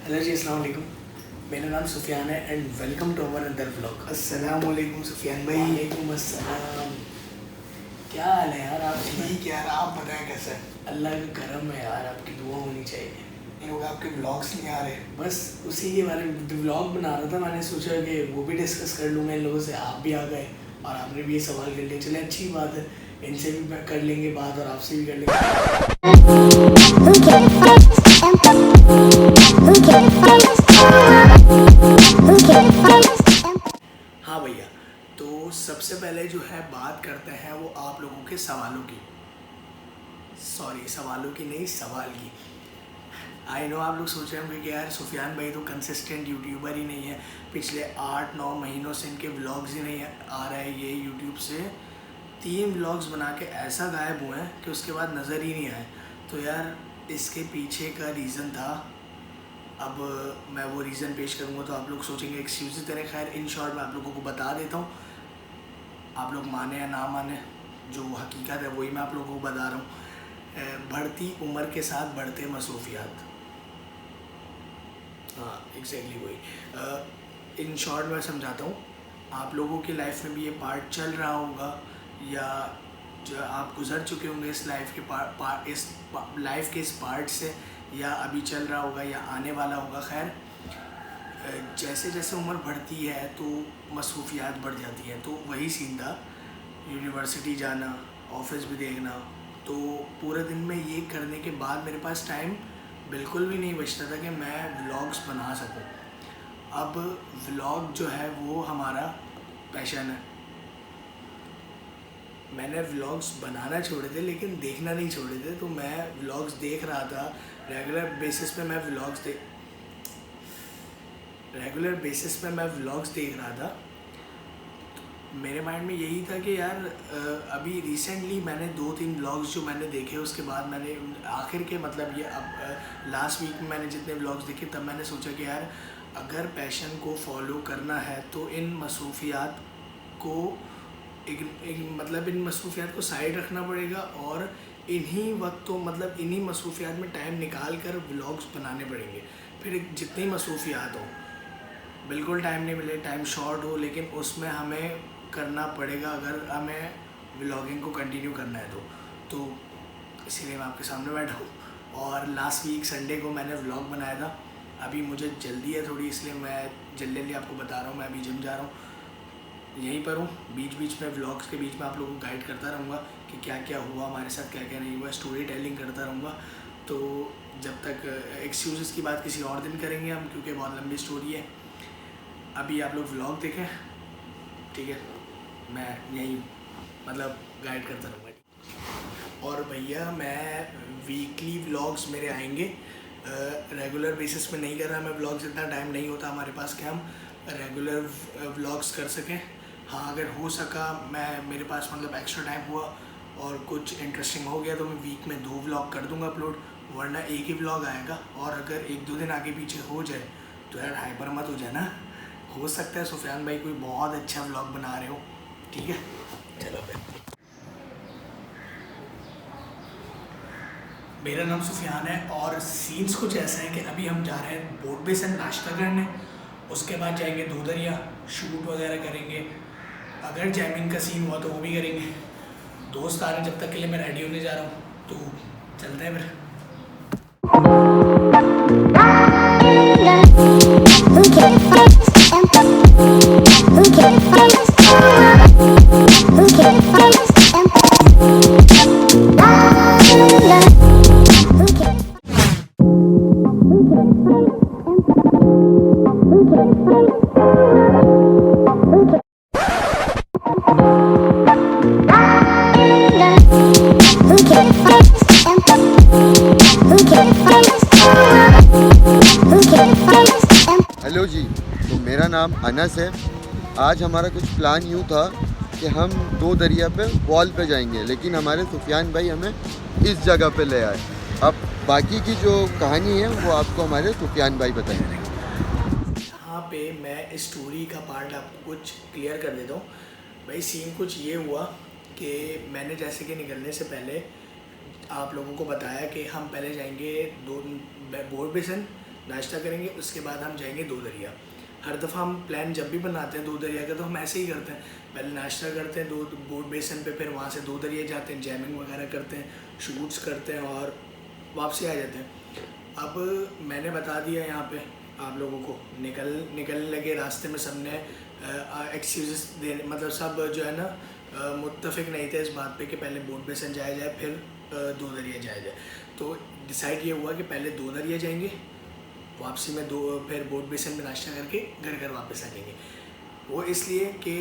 Hello जी, अस्सलाम वालेकुम। मेरा नाम सुफियान है एंड वेलकम टू अवर अंदर व्लॉग। अस्सलाम वालेकुम सुफियान भाई। वालेकुम अस्सलाम। क्या हाल है यार आप? ठीक यार, आप बताएं कैसा है? अल्लाह का करम है यार, आपकी दुआ होनी चाहिए। इन लोग आपके ब्लॉग्स नहीं आ रहे। बस उसी के बारे में व्लॉग बना रहा था, मैंने सोचा कि वो भी डिस्कस कर लूँ मैं इन लोगों से। आप भी आ गए और आपने भी ये सवाल कर लिया, चले अच्छी बात है। इनसे भी कर लेंगे बात और आपसे भी कर लेंगे। हाँ भैया, तो सबसे पहले जो है बात करते हैं वो आप लोगों के सवालों की। सॉरी, सवालों की नहीं, सवाल की। आई नो आप लोग सोच रहे होंगे कि यार सुफियान भाई तो कंसिस्टेंट यूट्यूबर ही नहीं है, पिछले 8-9 महीनों से इनके व्लॉग्स ही नहीं आ रहा है। ये यूट्यूब से 3 व्लॉग्स बना के ऐसा गायब हुए हैं कि उसके बाद नज़र ही नहीं आए। तो यार इसके पीछे का रीज़न था, अब मैं वो रीज़न पेश करूँगा तो आप लोग सोचेंगे एक्सक्यूज़ देने। खैर इन शॉर्ट मैं आप लोगों को बता देता हूँ, आप लोग माने या ना माने, जो हकीकत है वही मैं आप लोगों को बता रहा हूँ। बढ़ती उम्र के साथ बढ़ते मसरूफियात, हाँ एग्जैक्टली वही। इन शॉर्ट मैं समझाता हूँ, आप लोगों की लाइफ में भी ये पार्ट चल रहा होगा या जो आप गुज़र चुके होंगे इस लाइफ के इस लाइफ के इस पार्ट से, या अभी चल रहा होगा या आने वाला होगा। खैर जैसे जैसे उम्र बढ़ती है तो मसरूफियात बढ़ जाती हैं, तो वही सीन था। यूनिवर्सिटी जाना, ऑफिस भी देखना, तो पूरे दिन में ये करने के बाद मेरे पास टाइम बिल्कुल भी नहीं बचता था कि मैं व्लॉग्स बना सकूं। अब व्लॉग जो है वो हमारा पैशन है। मैंने व्लॉग्स बनाना छोड़े थे लेकिन देखना नहीं छोड़े थे, तो मैं व्लॉग्स देख रहा था रेगुलर बेसिस पे। मैं व्लॉग्स देख रहा था। मेरे माइंड में यही था कि यार अभी रिसेंटली मैंने 2-3 व्लॉग्स जो मैंने देखे, उसके बाद मैंने आखिर के मतलब ये अब लास्ट वीक में मैंने जितने व्लॉग्स देखे तब मैंने सोचा कि यार अगर पैशन को फॉलो करना है तो इन मसरूफियात को इन मसरूफियात को साइड रखना पड़ेगा और इन्हीं वक्तों मतलब इन्हीं मसरूफियात में टाइम निकाल कर व्लॉग्स बनाने पड़ेंगे। फिर जितनी मसरूफियात हो, बिल्कुल टाइम नहीं मिले, टाइम शॉर्ट हो, लेकिन उसमें हमें करना पड़ेगा अगर हमें व्लॉगिंग को कंटिन्यू करना है तो इसीलिए मैं आपके सामने बैठा हूँ। और लास्ट वीक संडे को मैंने व्लॉग बनाया था। अभी मुझे जल्दी है थोड़ी, इसलिए मैं जल्दी आपको बता रहा हूँ। मैं अभी जिम जा रहा हूँ, यहीं पर हूँ। बीच बीच में व्लॉग्स के बीच में आप लोगों को गाइड करता रहूँगा कि क्या क्या हुआ हमारे साथ, क्या क्या नहीं हुआ, स्टोरी टेलिंग करता रहूँगा। तो जब तक एक्सक्यूज़ की बात किसी और दिन करेंगे हम, क्योंकि बहुत लंबी स्टोरी है। अभी आप लोग व्लॉग देखें, ठीक है? मैं यहीं मतलब गाइड करता रहूँगा। और भैया मैं वीकली व्लॉग्स मेरे आएंगे, रेगुलर बेसिस पे नहीं कर रहा मैं व्लॉग्स, इतना टाइम नहीं होता हमारे पास कि हम रेगुलर व्लॉग्स कर सकें। हाँ अगर हो सका, मेरे पास मतलब एक्स्ट्रा टाइम हुआ और कुछ इंटरेस्टिंग हो गया तो मैं वीक में 2 व्लॉग कर दूंगा अपलोड, वरना एक ही व्लॉग आएगा। और अगर 1-2 दिन आगे पीछे हो जाए तो यार हाइपर मत हो जाना। हो सकता है सुफियान भाई कोई बहुत अच्छा व्लॉग बना रहे हो, ठीक है? चलो फिर। मेरा नाम सुफियान है और सीन्स कुछ ऐसा है कि अभी हम जा रहे हैं बोट पे से नाश्ता करने, उसके बाद जाएंगे दूधरिया, शूट वगैरह करेंगे। अगर जैमिंग का सीन हुआ तो वो भी करेंगे। दोस्त आ रहे हैं, जब तक के लिए मैं रेडी होने जा रहा हूँ, तो चलते हैं फिर। हेलो जी, तो मेरा नाम अनस है। आज हमारा कुछ प्लान यूँ था कि हम 2 दरिया पे वॉल पे जाएंगे, लेकिन हमारे सुफियान भाई हमें इस जगह पे ले आए। अब बाकी की जो कहानी है वो आपको हमारे सुफियान भाई बताएंगे। यहाँ पे मैं स्टोरी का पार्ट आपको कुछ क्लियर कर देता हूँ। भाई सीन कुछ ये हुआ कि मैंने जैसे कि निकलने से पहले आप लोगों को बताया कि हम पहले जाएंगे बोर्ड बेसन, नाश्ता करेंगे, उसके बाद हम जाएंगे दो दरिया। हर दफ़ा हम प्लान जब भी बनाते हैं दो दरिया का तो हम ऐसे ही करते हैं, पहले नाश्ता करते हैं दो बोट बेसन पे, फिर वहाँ से दो दरिया जाते हैं, जैमिंग वगैरह करते हैं, शूट्स करते हैं और वापसी आ जाते हैं। अब मैंने बता दिया यहाँ पे आप लोगों को, निकलने लगे रास्ते में सबने एक्सक्यूज़ दे, मतलब सब जो है ना मुत्तफिक नहीं थे इस बात पे कि पहले बोट बेसन जाया जाए फिर दो दरिया जाया जाए। तो डिसाइड ये हुआ कि पहले दो दरिया जाएंगे, वापसी में फिर बोट बेसन में नाश्ता करके घर वापस आ जाएंगे। वो इसलिए कि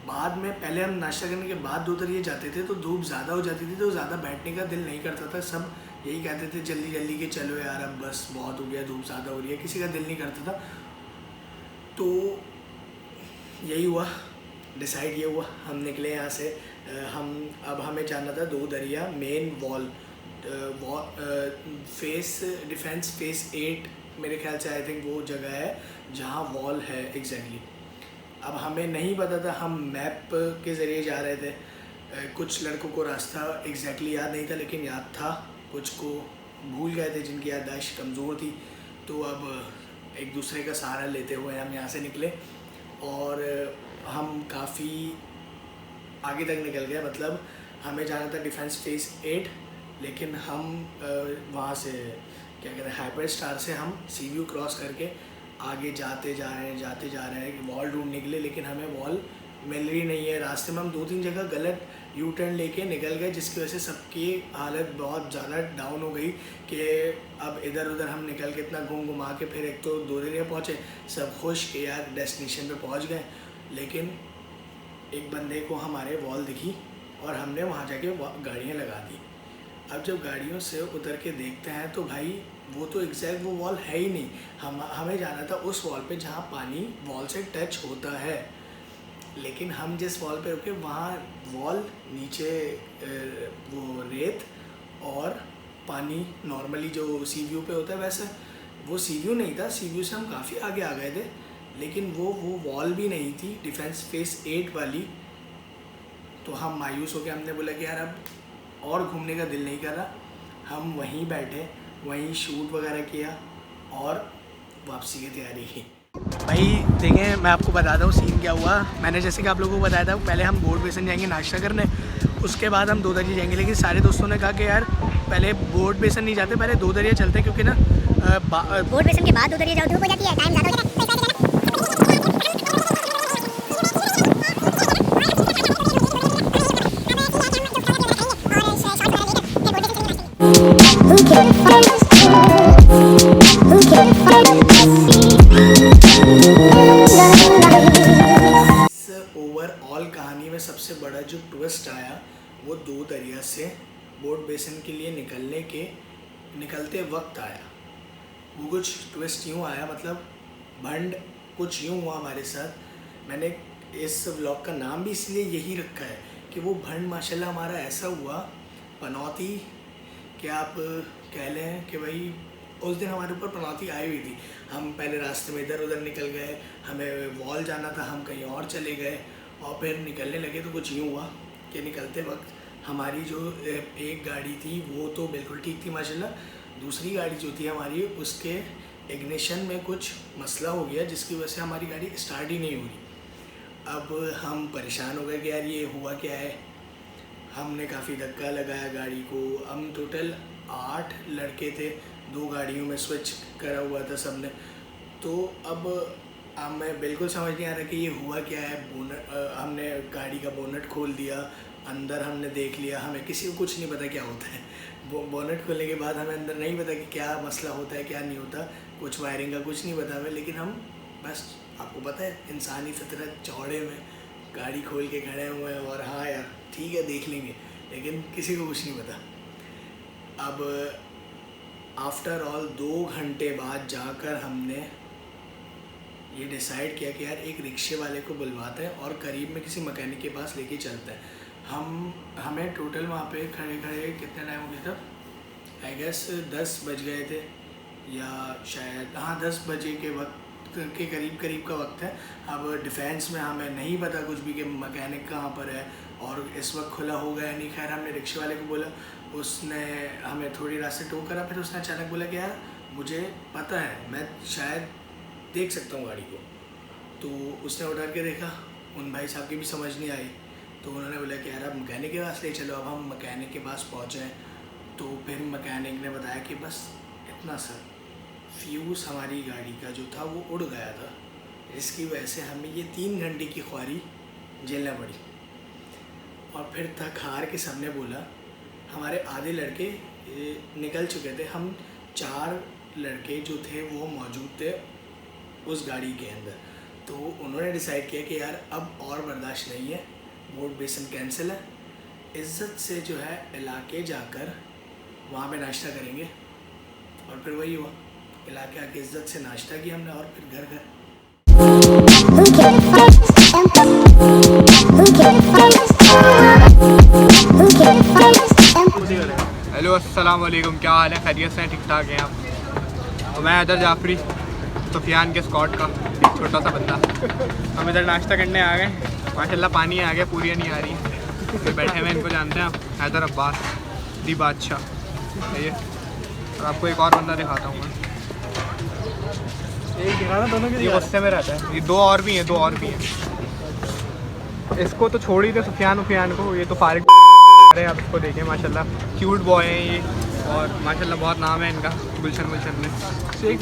बाद में पहले हम नाश्ता करने के बाद दो दरिया जाते थे तो धूप ज़्यादा हो जाती थी, तो ज़्यादा बैठने का दिल नहीं करता था। सब यही कहते थे जल्दी जल्दी कि चलो यार अब बस बहुत हो गया, धूप ज़्यादा हो रही है, किसी का दिल नहीं करता था। तो यही हुआ, डिसाइड ये हुआ, हम निकले यहाँ से। अब हमें जाना था दो दरिया, मेन वॉल डिफेंस फेस 8 मेरे ख्याल से, आई थिंक वो जगह है जहाँ वॉल है एग्जैक्टली। अब हमें नहीं पता था, हम मैप के ज़रिए जा रहे थे। कुछ लड़कों को रास्ता एग्जैक्टली याद नहीं था लेकिन याद था, कुछ को भूल गए थे जिनकी याददाश्त कमज़ोर थी। तो अब एक दूसरे का सहारा लेते हुए हम यहाँ से निकले और हम काफ़ी आगे तक निकल गए। मतलब हमें जाना था डिफेंस फेस 8, लेकिन हम वहाँ से क्या कहते हैं हाइपर स्टार से हम सी व्यू क्रॉस करके आगे जाते जा रहे हैं कि वॉल ढूंढने के लिए, लेकिन हमें वॉल मिल रही नहीं है। रास्ते में हम 2-3 जगह गलत यू टर्न लेके निकल गए, जिसकी वजह से सबकी हालत बहुत ज़्यादा डाउन हो गई कि अब इधर उधर हम निकल के इतना घुमा के फिर एक तो दो दरिया पहुँचे, सब खुश कि यार डेस्टिनेशन पे पहुँच गए। लेकिन एक बंदे को हमारे वॉल दिखी और हमने वहाँ जाके गाड़ियाँ लगा दी। अब जब गाड़ियों से उतर के देखते हैं तो भाई वो तो एग्जैक्ट वो वॉल है ही नहीं। हमें जाना था उस वॉल पे जहाँ पानी वॉल से टच होता है, लेकिन हम जिस वॉल पे रुके वहाँ वॉल नीचे वो रेत और पानी नॉर्मली जो सी व्यू पे होता है वैसे वो सी व्यू नहीं था। सी व्यू से हम काफ़ी आगे आ गए थे, लेकिन वो वॉल भी नहीं थी डिफेंस फेस 8 वाली। तो हम मायूस हो गए, हमने बोला कि यार अब और घूमने का दिल नहीं कर रहा। हम वहीं बैठे, वहीं शूट वगैरह किया और वापसी की तैयारी की। भाई देखें, मैं आपको बताता हूँ सीन क्या हुआ। मैंने जैसे कि आप लोगों को बताया था, पहले हम बोट बेसन जाएंगे नाश्ता करने, उसके बाद हम दो दरिया जाएंगे। लेकिन सारे दोस्तों ने कहा कि यार पहले बोट बेसन नहीं जाते, पहले दो दरिया चलते हैं, क्योंकि ना बोट बेसन के बाद दो दरिया जाओ धूप हो जाती है, टाइम ज़्यादा हो जाता है। ओवरऑल कहानी में सबसे बड़ा जो ट्विस्ट आया वो दो दरिया से बोट बेसन के लिए निकलते वक्त आया। वो कुछ ट्विस्ट यूँ आया, मतलब भंड कुछ यूँ हुआ हमारे साथ। मैंने इस व्लॉग का नाम भी इसलिए यही रखा है कि वो भंड माशाल्लाह हमारा ऐसा हुआ पनौती कि आप कह लें कि भाई उस दिन हमारे ऊपर पनौती आई हुई थी। हम पहले रास्ते में इधर उधर निकल गए, हमें वॉल जाना था, हम कहीं और चले गए और फिर निकलने लगे तो कुछ यूँ हुआ कि निकलते वक्त हमारी जो एक गाड़ी थी वो तो बिल्कुल ठीक थी माशाल्लाह, दूसरी गाड़ी जो थी हमारी उसके इग्निशन में कुछ मसला हो गया जिसकी वजह से हमारी गाड़ी स्टार्ट ही नहीं हो रही। अब हम परेशान हो गए कि यार ये हुआ क्या है। हमने काफ़ी धक्का लगाया गाड़ी को। हम टोटल 8 लड़के थे, 2 गाड़ियों में स्विच करा हुआ था सबने। तो अब हमें बिल्कुल समझ नहीं आ रहा कि ये हुआ क्या है। हमने गाड़ी का बोनट खोल दिया, अंदर हमने देख लिया, हमें किसी को कुछ नहीं पता क्या होता है। बोनट खोलने के बाद हमें अंदर नहीं पता कि क्या मसला होता है क्या नहीं होता, कुछ वायरिंग का कुछ नहीं पता हमें। लेकिन हम बस, आपको पता है इंसानी फितरत, चौड़े में गाड़ी खोल के खड़े हुए हैं और हाँ यार ठीक है देख लेंगे, लेकिन किसी को कुछ नहीं पता। अब आफ्टर ऑल 2 घंटे बाद जाकर हमने ये डिसाइड किया कि यार एक रिक्शे वाले को बुलवाते हैं और करीब में किसी मैकेनिक के पास लेके चलते हैं। हमें टोटल वहाँ पे खड़े कितना टाइम हो गया था, आई गेस 10 बज गए थे या शायद हाँ 10 बजे के वक्त के करीब का वक्त है। अब डिफेंस में हमें नहीं पता कुछ भी कि मैकेनिक कहाँ पर है और इस वक्त खुला होगा या नहीं। खैर हमने रिक्शे वाले को बोला, उसने हमें थोड़ी रास्ते टो करा, फिर उसने अचानक बोला कि यार मुझे पता है, मैं शायद देख सकता हूँ गाड़ी को। तो उसने उतर के देखा, उन भाई साहब की भी समझ नहीं आई, तो उन्होंने बोला कि यार अब मैकेनिक के पास ले चलो। अब हम मैकेनिक के पास पहुँचे, तो फिर मैकेनिक ने बताया कि बस इतना सा फ्यूज़ हमारी गाड़ी का जो था वो उड़ गया था, जिसकी वजह से हमें ये 3 घंटे की ख्वारी झेलना पड़ी। और फिर थक हार के सबने बोला, हमारे आधे लड़के निकल चुके थे, हम 4 लड़के जो थे वो मौजूद थे उस गाड़ी के अंदर। तो उन्होंने डिसाइड किया कि यार अब और बर्दाश्त नहीं है, बोट बेसन कैंसिल है, इज़्ज़त से जो है इलाके जाकर वहाँ पे नाश्ता करेंगे। और फिर वही हुआ, इलाके आके इज़्ज़त से नाश्ता किया हमने, और फिर घर घर। हेलो अस्सलाम वालेकुम, क्या हाल है? खैरियत से ठीक ठाक हैं आप? तो मैं हैदर जाफरी, सुफियान के स्कॉट का एक छोटा सा बंदा। हम इधर नाश्ता करने आ गए, माशाल्लाह पानी आ गया, पूरियाँ नहीं आ रही। फिर बैठे हुए, इनको जानते हैं आप, हैदर अब्बास दी बादशाह ये। और आपको एक और बंदा दिखाता हूँ मैं, ये गुस्से में रहता है। ये 2 और भी हैं। इसको तो छोड़ ही दे, सुफियान को, ये तो फारिग है। आप इसको देखें, माशाल्लाह क्यूट बॉय हैं ये, और माशाल्लाह बहुत नाम है इनका गुलशन में।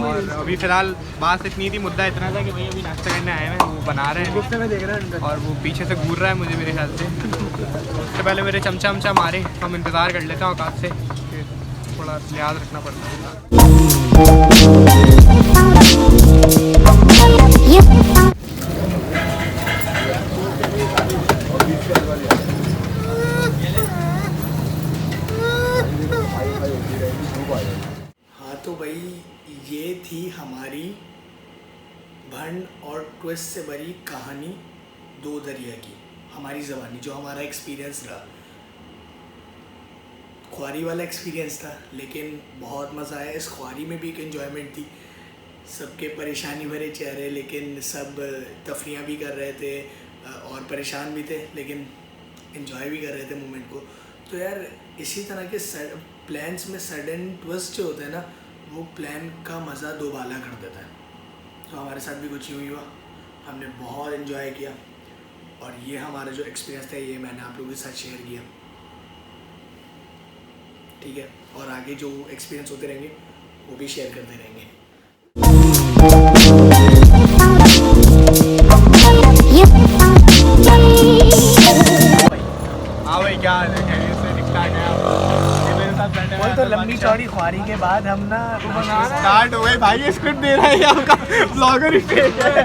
और अभी फ़िलहाल बात इतनी थी, मुद्दा इतना था कि भाई अभी नाश्ता करने आए हैं, वो बना रहे हैं, गुस्से में देख रहे हैं, और वो पीछे से घूर रहा है मुझे, मेरे ख्याल से। उससे पहले मेरे चमचा मारे, हम इंतज़ार कर लेते हैं औकात से, थोड़ा लिहाज रखना पड़ता है। हाँ तो भाई ये थी हमारी भंड और ट्विस्ट से भरी कहानी 2 दरिया की, हमारी ज़बानी, जो हमारा एक्सपीरियंस रहा। ख्वारी वाला एक्सपीरियंस था, लेकिन बहुत मज़ा आया। इस ख्वारी में भी एक एंजॉयमेंट थी, सबके परेशानी भरे चेहरे, लेकिन सब तफरियाँ भी कर रहे थे और परेशान भी थे, लेकिन एंजॉय भी कर रहे थे मोमेंट को। तो यार इसी तरह के प्लान्स में सडन ट्विस्ट जो होता है ना, वो प्लान का मज़ा दोबाला कर देता है। तो हमारे साथ भी कुछ यूँ ही हुआ, हमने बहुत एंजॉय किया, और ये हमारा जो एक्सपीरियंस था ये मैंने आप लोगों के साथ शेयर किया, ठीक है। और आगे जो एक्सपीरियंस होते रहेंगे वो भी शेयर करते रहेंगे। हाँ भाई, क्या हाल है? खैरियत से ठीक ठाक है आप? ये मेरे साथ बैठे हैं। तो लंबी चौड़ी ख्वारी के बाद हम ना स्टार्ट हो गए भाई, ये स्क्रिप्ट दे रहा है आपका ब्लॉगर ही फेक है।